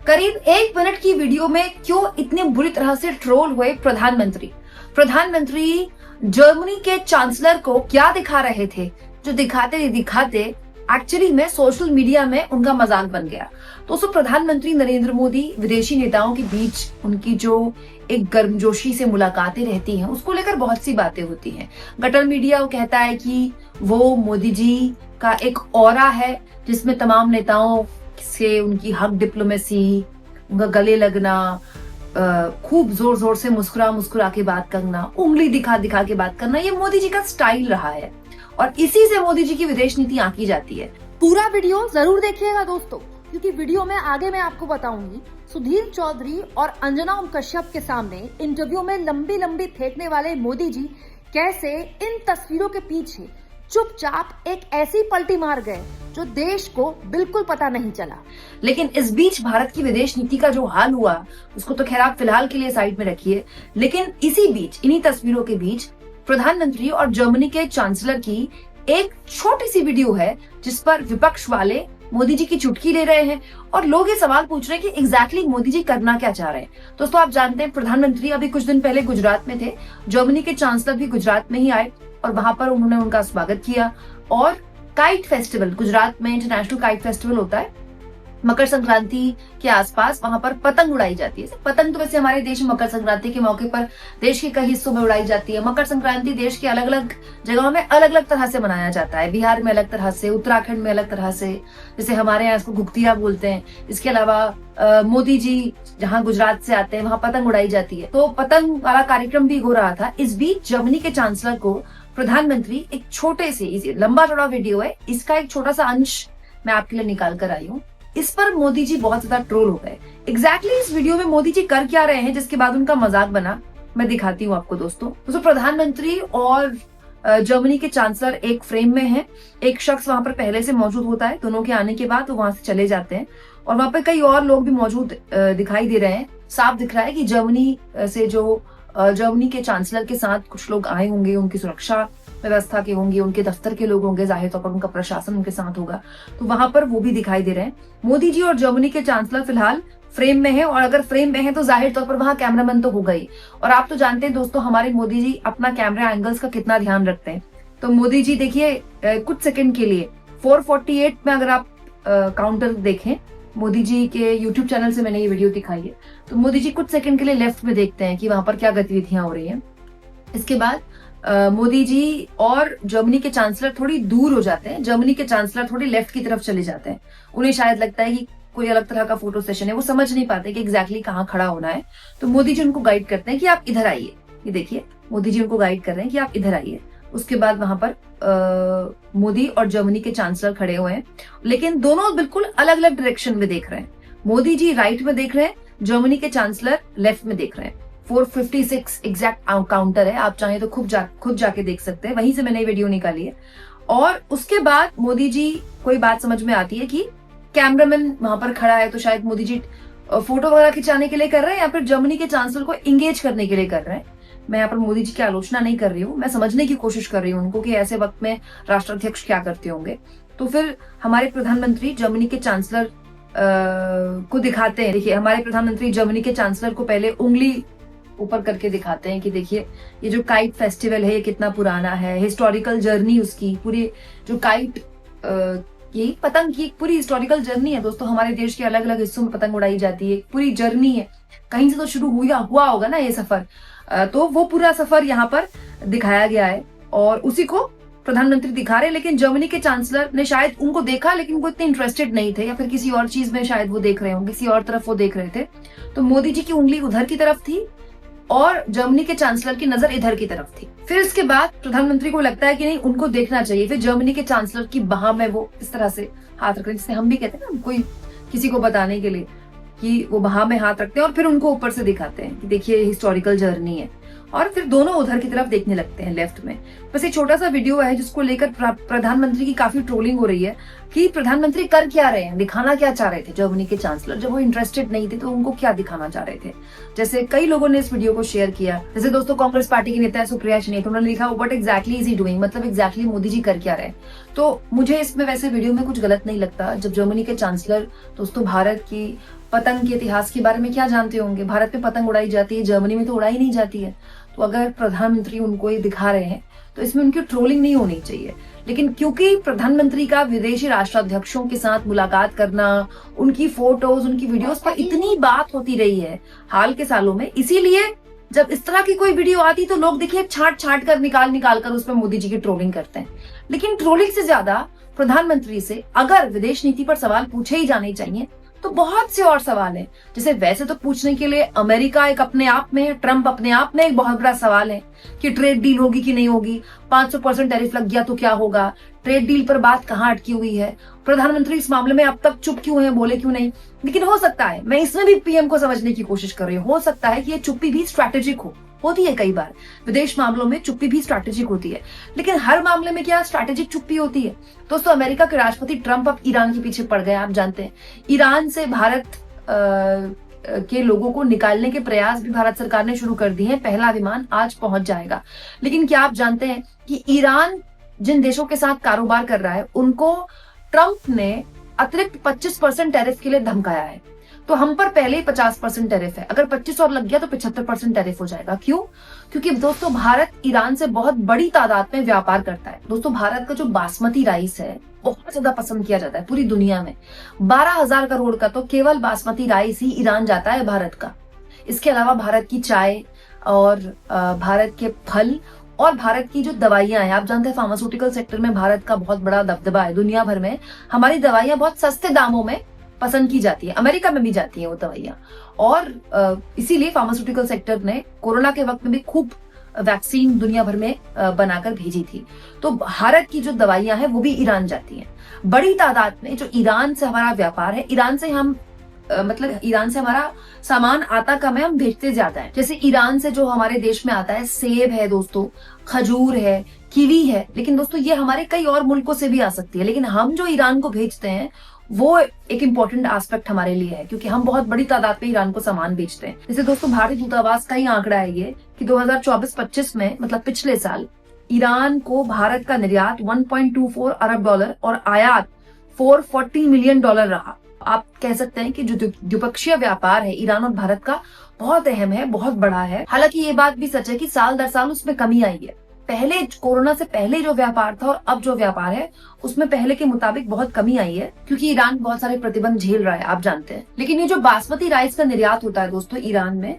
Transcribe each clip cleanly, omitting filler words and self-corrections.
करीब 1 मिनट की वीडियो में क्यों इतने बुरी तरह से ट्रोल हुए प्रधानमंत्री जर्मनी के चांसलर को क्या दिखा रहे थे, जो दिखाते दिखाते एक्चुअली में सोशल मीडिया में उनका मजाक बन गया। दोस्तों, प्रधानमंत्री नरेंद्र मोदी विदेशी नेताओं के बीच उनकी जो एक गर्मजोशी से मुलाकातें रहती हैं, उसको लेकर बहुत सी बातें होती हैं। गटर मीडिया कहता है कि वो मोदी जी का एक ऑरा है जिसमें तमाम नेताओं से उनकी हक डिप्लोमेसी, उनका गले लगना, खूब जोर जोर से मुस्कुरा मुस्कुरा के बात करना, उंगली दिखा दिखा के बात करना, ये मोदी जी का स्टाइल रहा है और इसी से मोदी जी की विदेश नीति आंकी जाती है। पूरा वीडियो जरूर देखिएगा दोस्तों, क्योंकि वीडियो में आगे मैं आपको बताऊंगी सुधीर चौधरी और अंजना ओम कश्यप के सामने इंटरव्यू में लंबी लंबी फेंकने वाले मोदी जी कैसे इन तस्वीरों के पीछे चुपचाप एक ऐसी पलटी मार गए जो देश को बिल्कुल पता नहीं चला। लेकिन इस बीच भारत की विदेश नीति का जो हाल हुआ उसको तो खैर आप फिलहाल के लिए साइड में रखिए, लेकिन इसी बीच, इन्हीं तस्वीरों के बीच प्रधानमंत्री और जर्मनी के चांसलर की एक छोटी सी वीडियो है जिस पर विपक्ष वाले मोदी जी की चुटकी ले रहे हैं और लोग ये सवाल पूछ रहे हैं कि एग्जैक्टली मोदी जी करना क्या चाह रहे हैं। दोस्तों, आप जानते हैं प्रधानमंत्री अभी कुछ दिन पहले गुजरात में थे, जर्मनी के चांसलर भी गुजरात में ही आए और वहां पर उन्होंने उनका स्वागत किया। और काइट फेस्टिवल, गुजरात में इंटरनेशनल काइट फेस्टिवल होता है, मकर संक्रांति के आसपास वहां पर पतंग उड़ाई जाती है। पतंग तो वैसे हमारे देश में मकर संक्रांति के मौके पर देश के कई हिस्सों में उड़ाई जाती है। मकर संक्रांति देश के अलग अलग जगहों में अलग अलग तरह से मनाया जाता है। बिहार में अलग तरह से, उत्तराखंड में अलग तरह से, जैसे हमारे यहाँ इसको घुघतिया बोलते हैं। इसके अलावा मोदी जी जहाँ गुजरात से आते हैं वहां पतंग उड़ाई जाती है, तो पतंग वाला कार्यक्रम भी हो रहा था। इस बीच जर्मनी के चांसलर को प्रधानमंत्री एक छोटे से, लंबा चौड़ा वीडियो है, इसका एक छोटा सा अंश मैं आपके लिए निकाल कर आई हूँ। इस पर मोदी जी बहुत ज्यादा ट्रोल हो गए। एग्जैक्टली इस वीडियो में मोदी जी कर क्या रहे हैं जिसके बाद उनका मजाक बना, मैं दिखाती हूँ आपको दोस्तों। प्रधानमंत्री और जर्मनी के चांसलर एक फ्रेम में हैं। एक शख्स वहां पर पहले से मौजूद होता है, दोनों के आने के बाद वो वहां से चले जाते हैं और वहां पर कई और लोग भी मौजूद दिखाई दे रहे हैं। साफ दिख रहा है कि जर्मनी से जो जर्मनी के चांसलर के साथ कुछ लोग आए होंगे, उनकी सुरक्षा व्यवस्था के होंगे, उनके दफ्तर के लोग होंगे, जाहिर तौर पर उनका प्रशासन उनके साथ होगा, तो वहां पर वो भी दिखाई दे रहे हैं। मोदी जी और जर्मनी के चांसलर फिलहाल फ्रेम में है और अगर फ्रेम में है तो जाहिर तौर पर वहां कैमरामैन तो होगा ही। और आप तो जानते हैं दोस्तों, हमारे मोदी जी अपना कैमरा एंगल्स का कितना ध्यान रखते हैं। तो मोदी जी देखिए कुछ सेकंड के लिए 448 में अगर आप काउंटर देखें, मोदी जी के यूट्यूब चैनल से मैंने ये वीडियो दिखाई है, तो मोदी जी कुछ सेकंड के लिए लेफ्ट में देखते हैं कि वहां पर क्या गतिविधियां हो रही हैं। इसके बाद मोदी जी और जर्मनी के चांसलर थोड़ी दूर हो जाते हैं। जर्मनी के चांसलर थोड़ी लेफ्ट की तरफ चले जाते हैं। उन्हें शायद लगता है कि कोई अलग तरह का फोटो सेशन है, वो समझ नहीं पाते कि एग्जैक्टली कहाँ खड़ा होना है। तो मोदी जी उनको गाइड करते हैं कि आप इधर आइए। ये देखिए, मोदी जी उनको गाइड कर रहे हैं कि आप इधर आइए। उसके बाद वहां पर मोदी और जर्मनी के चांसलर खड़े हुए हैं, लेकिन दोनों बिल्कुल अलग अलग डायरेक्शन में देख रहे हैं। मोदी जी राइट में देख रहे हैं, जर्मनी के चांसलर लेफ्ट में देख रहे हैं। 456 एग्जैक्ट काउंटर है, आप चाहें तो खुद जाके देख सकते हैं, वहीं से मैंने ये वीडियो निकाली है। और उसके बाद मोदी जी कोई बात समझ में आती है कि कैमरामैन वहां पर खड़ा है, तो शायद मोदी जी फोटो वगैरह खिंचाने के लिए कर रहे हैं या फिर जर्मनी के चांसलर को इंगेज करने के लिए कर रहे हैं। मैं यहाँ पर मोदी जी की आलोचना नहीं कर रही हूँ, मैं समझने की कोशिश कर रही हूँ उनको कि ऐसे वक्त में राष्ट्राध्यक्ष क्या करते होंगे। तो फिर हमारे प्रधानमंत्री जर्मनी के चांसलर को दिखाते हैं। देखिए, हमारे प्रधानमंत्री जर्मनी के चांसलर को पहले उंगली ऊपर करके दिखाते हैं कि देखिए ये जो काइट फेस्टिवल है ये कितना पुराना है, हिस्टोरिकल जर्नी उसकी पूरी, जो काइट ये पतंग की पूरी हिस्टोरिकल जर्नी है दोस्तों। हमारे देश के अलग अलग हिस्सों में पतंग उड़ाई जाती है, पूरी जर्नी है, कहीं से तो शुरू हुआ होगा ना ये सफर। तो वो पूरा सफर यहाँ पर दिखाया गया है और उसी को प्रधानमंत्री दिखा रहे हैं। लेकिन जर्मनी के चांसलर ने शायद उनको देखा, लेकिन वो इतने इंटरेस्टेड नहीं थे या फिर किसी और चीज में शायद वो देख रहे होंगे, किसी और तरफ वो देख रहे थे। तो मोदी जी की उंगली उधर की तरफ थी और जर्मनी के चांसलर की नजर इधर की तरफ थी। फिर इसके बाद प्रधानमंत्री को लगता है कि नहीं, उनको देखना चाहिए। फिर जर्मनी के चांसलर की बाह में वो इस तरह से हाथ रख रहे हैं, जिससे हम भी कहते हैं ना, कोई किसी को बताने के लिए कि वो बाह में हाथ रखते हैं और फिर उनको ऊपर से दिखाते हैं कि देखिए हिस्टोरिकल जर्नी है। और फिर दोनों उधर की तरफ देखने लगते हैं लेफ्ट में। बस एक छोटा सा वीडियो है जिसको लेकर प्रधानमंत्री की काफी ट्रोलिंग हो रही है कि प्रधानमंत्री कर क्या रहे हैं, दिखाना क्या चाह रहे थे जर्मनी के चांसलर। जब वो इंटरेस्टेड नहीं थे तो उनको क्या दिखाना चाह रहे थे। जैसे कई लोगों ने इस वीडियो को शेयर किया, जैसे दोस्तों कांग्रेस पार्टी की नेता है सुप्रिया श्रीनेत, उन्होंने लिखा what exactly is he doing, मतलब एग्जैक्टली मोदी जी कर क्या रहे। तो मुझे इसमें वैसे वीडियो में कुछ गलत नहीं लगता जब जर्मनी के चांसलर दोस्तों भारत की पतंग के इतिहास के बारे में क्या जानते होंगे। भारत में पतंग उड़ाई जाती है, जर्मनी में तो उड़ाई नहीं जाती है। तो अगर प्रधानमंत्री उनको ये दिखा रहे हैं तो इसमें उनकी ट्रोलिंग नहीं होनी चाहिए। लेकिन क्योंकि प्रधानमंत्री का विदेशी राष्ट्राध्यक्षों के साथ मुलाकात करना, उनकी फोटोज, उनकी वीडियोस पर इतनी बात होती रही है हाल के सालों में, इसीलिए जब इस तरह की कोई वीडियो आती तो लोग देखिए छाट छाट कर निकाल कर उसमें मोदी जी की ट्रोलिंग करते हैं। लेकिन ट्रोलिंग से ज्यादा प्रधानमंत्री से अगर विदेश नीति पर सवाल पूछे ही जाने चाहिए तो बहुत से और सवाल हैं। जैसे वैसे तो पूछने के लिए अमेरिका एक अपने आप में है, ट्रंप अपने आप में एक बहुत बड़ा सवाल है कि ट्रेड डील होगी कि नहीं होगी, 500% टैरिफ लग गया तो क्या होगा, ट्रेड डील पर बात कहाँ अटकी हुई है, प्रधानमंत्री इस मामले में अब तक चुप क्यों है, बोले क्यों नहीं। लेकिन हो सकता है, मैं इसमें भी पीएम को समझने की कोशिश कर रही हूँ, हो सकता है कि ये चुप्पी भी स्ट्रैटेजिक होती है। कई बार विदेश मामलों में चुप्पी भी स्ट्रैटेजिक होती है, लेकिन हर मामले में क्या स्ट्रैटेजिक चुप्पी होती है। दोस्तों, अमेरिका के राष्ट्रपति ट्रंप अब ईरान के पीछे पड़ गए। आप जानते हैं ईरान से भारत के लोगों को निकालने के प्रयास भी भारत सरकार ने शुरू कर दिए हैं। पहला विमान आज पहुंच जाएगा। लेकिन क्या आप जानते हैं कि ईरान जिन देशों के साथ कारोबार कर रहा है उनको ट्रंप ने अतिरिक्त 25% टैरिफ के लिए धमकाया है। तो हम पर पहले ही 50% टैरिफ है, अगर 25 और लग गया तो 75% टैरिफ हो जाएगा। क्यों? क्योंकि दोस्तों भारत ईरान से बहुत बड़ी तादाद में व्यापार करता है। दोस्तों, भारत का जो बासमती राइस है बहुत ज्यादा पसंद किया जाता है पूरी दुनिया में। 12,000 करोड़ का तो केवल बासमती राइस ही ईरान जाता है भारत का। इसके अलावा भारत की चाय और भारत के फल और भारत की जो दवाइयां हैं, आप जानते हैं फार्मास्यूटिकल सेक्टर में भारत का बहुत बड़ा दबदबा है। दुनिया भर में हमारी दवाइयां बहुत सस्ते दामों में पसंद की जाती है, अमेरिका में भी जाती है वो दवाइयां। और इसीलिए फार्मास्यूटिकल सेक्टर ने कोरोना के वक्त में भी खूब वैक्सीन दुनिया भर में बनाकर भेजी थी। तो भारत की जो दवाइयां हैं वो भी ईरान जाती हैं बड़ी तादाद में। जो ईरान से हमारा व्यापार है, ईरान से हम मतलब ईरान से हमारा सामान आता कम है, हम भेजते ज्यादा है। जैसे ईरान से जो हमारे देश में आता है, सेब है दोस्तों, खजूर है, कीवी है। लेकिन दोस्तों ये हमारे कई और मुल्कों से भी आ सकती है, लेकिन हम जो ईरान को भेजते हैं वो एक इम्पोर्टेंट एस्पेक्ट हमारे लिए है, क्योंकि हम बहुत बड़ी तादाद में ईरान को सामान बेचते हैं। जैसे दोस्तों भारतीय दूतावास का ही आंकड़ा है ये कि 2024-25 में, मतलब पिछले साल, ईरान को भारत का निर्यात 1.24 अरब डॉलर और आयात 440 मिलियन डॉलर रहा। आप कह सकते हैं कि जो द्विपक्षीय व्यापार है ईरान और भारत का बहुत अहम है, बहुत बड़ा है। हालांकि ये बात भी सच है कि साल दर साल उसमें कमी आई है। पहले कोरोना से पहले जो व्यापार था और अब जो व्यापार है उसमें पहले के मुताबिक बहुत कमी आई है, क्योंकि ईरान बहुत सारे प्रतिबंध झेल रहा है, आप जानते हैं। लेकिन ये जो बासमती राइस का निर्यात होता है दोस्तों ईरान में,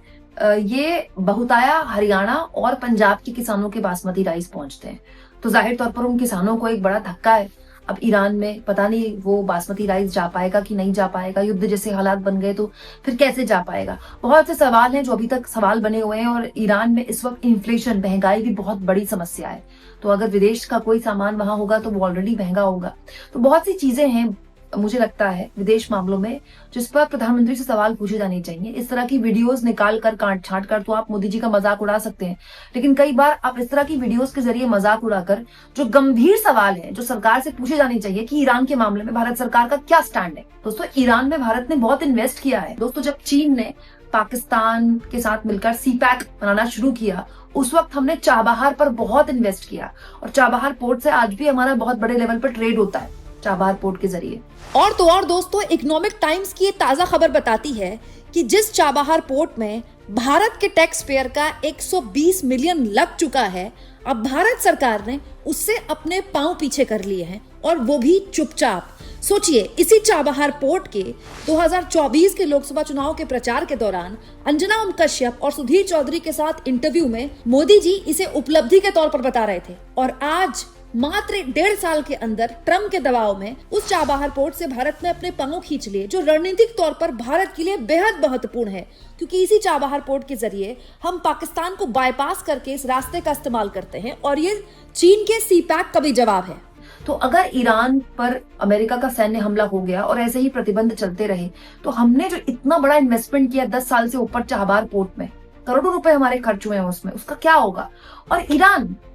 ये बहुताया हरियाणा और पंजाब के किसानों के बासमती राइस पहुंचते हैं। तो जाहिर तौर पर उन किसानों को एक बड़ा धक्का है। अब ईरान में पता नहीं वो बासमती राइस जा पाएगा कि नहीं जा पाएगा, युद्ध जैसे हालात बन गए तो फिर कैसे जा पाएगा। बहुत से सवाल हैं जो अभी तक सवाल बने हुए हैं। और ईरान में इस वक्त इन्फ्लेशन, महंगाई भी बहुत बड़ी समस्या है। तो अगर विदेश का कोई सामान वहां होगा तो वो ऑलरेडी महंगा होगा। तो बहुत सी चीजें हैं मुझे लगता है विदेश मामलों में जिस पर प्रधानमंत्री से सवाल पूछे जाने चाहिए। इस तरह की वीडियोस निकाल कर, काट छाट कर तो आप मोदी जी का मजाक उड़ा सकते हैं, लेकिन कई बार आप इस तरह की वीडियोस के जरिए मजाक उड़ाकर जो गंभीर सवाल है जो सरकार से पूछे जाने चाहिए कि ईरान के मामले में भारत सरकार का क्या स्टैंड है। दोस्तों ईरान में भारत ने बहुत इन्वेस्ट किया है। दोस्तों जब चीन ने पाकिस्तान के साथ मिलकर सीपैक बनाना शुरू किया उस वक्त हमने चाबहार पर बहुत इन्वेस्ट किया, और चाबहार पोर्ट से आज भी हमारा बहुत बड़े लेवल पर ट्रेड होता है चाबहार पोर्ट के जरिए। और तो और दोस्तों, इकोनॉमिक टाइम्स की ये ताजा खबर बताती है कि जिस चाबहार पोर्ट में भारत के टैक्स पेयर का 120 मिलियन लग चुका है, अब भारत सरकार ने उससे अपने पांव पीछे कर लिए हैं, और वो भी चुपचाप। सोचिए, इसी चाबहार पोर्ट के 2024 के लोकसभा चुनाव के प्रचार के दौरान अंजना ओम कश्यप और सुधीर चौधरी के साथ इंटरव्यू में मोदी जी इसे उपलब्धि के तौर पर बता रहे थे, और आज मात्र 1.5 साल के अंदर ट्रंप के दबाव में उस चाबहार पोर्ट से भारत ने अपने पांव खींच लिए, जो रणनीतिक तौर पर भारत के लिए बेहद महत्वपूर्ण है, क्योंकि इसी चाबहार पोर्ट के जरिए हम पाकिस्तान को बाईपास करके इस रास्ते का इस्तेमाल करते हैं, और ये चीन के सीपैक का भी जवाब है। तो अगर ईरान पर अमेरिका का सैन्य हमला हो गया और ऐसे ही प्रतिबंध चलते रहे तो हमने जो इतना बड़ा इन्वेस्टमेंट किया 10 साल से ऊपर चाबहार पोर्ट में, करोड़ों रुपए हमारे खर्च हुए हैं उसमें, उसका क्या होगा। और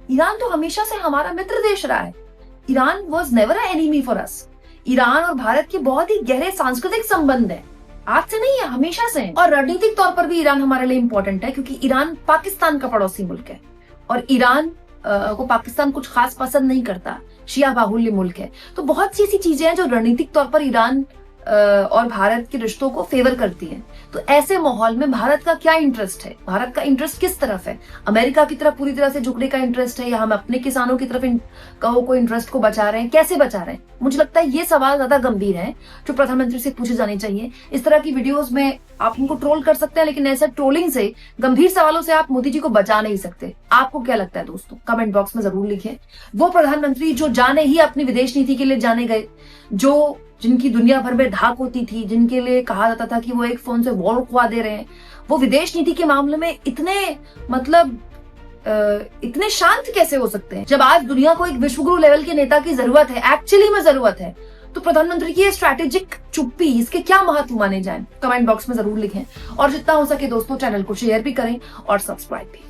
ईरान तो हमेशा से हमारा मित्र देश रहा है। Iran was never a enemy for us. Iran और भारत के बहुत ही गहरे सांस्कृतिक संबंध है, आज से नहीं है, हमेशा से। और रणनीतिक तौर पर भी ईरान हमारे लिए इम्पोर्टेंट है, क्योंकि ईरान पाकिस्तान का पड़ोसी मुल्क है और ईरान को पाकिस्तान कुछ खास पसंद नहीं करता, शिया बाहुल्य मुल्क है। तो बहुत सी ऐसी चीजें हैं जो रणनीतिक तौर पर ईरान और भारत के रिश्तों को फेवर करती हैं। तो ऐसे माहौल में भारत का क्या इंटरेस्ट है, भारत का इंटरेस्ट किस तरफ है? अमेरिका की तरफ पूरी तरह से झुकने का इंटरेस्ट है, या हम अपने किसानों की तरफ कहो को इंटरेस्ट को बचा रहे हैं? कैसे बचा रहे हैं? मुझे लगता है ये सवाल ज्यादा गंभीर है जो प्रधानमंत्री से पूछे जाने चाहिए। इस तरह की वीडियोस में आप उनको ट्रोल कर सकते हैं, लेकिन ऐसा ट्रोलिंग से, गंभीर सवालों से आप मोदी जी को बचा नहीं सकते। आपको क्या लगता है दोस्तों? कमेंट बॉक्स में जरूर लिखें। वो प्रधानमंत्री जो जाने ही अपनी विदेश नीति के लिए जाने गए, जो जिनकी दुनिया भर में धाक होती थी, जिनके लिए कहा जाता था कि वो एक फोन से वॉर रुकवा दे रहे हैं, वो विदेश नीति के मामले में इतने शांत कैसे हो सकते हैं? जब आज दुनिया को एक विश्वगुरु लेवल के नेता की जरूरत है, एक्चुअली में जरूरत है, तो प्रधानमंत्री की ये स्ट्रैटेजिक चुप्पी, इसके क्या महत्व माने जाए? कमेंट बॉक्स में जरूर लिखें और जितना हो सके दोस्तों चैनल को शेयर भी करें और सब्सक्राइब भी।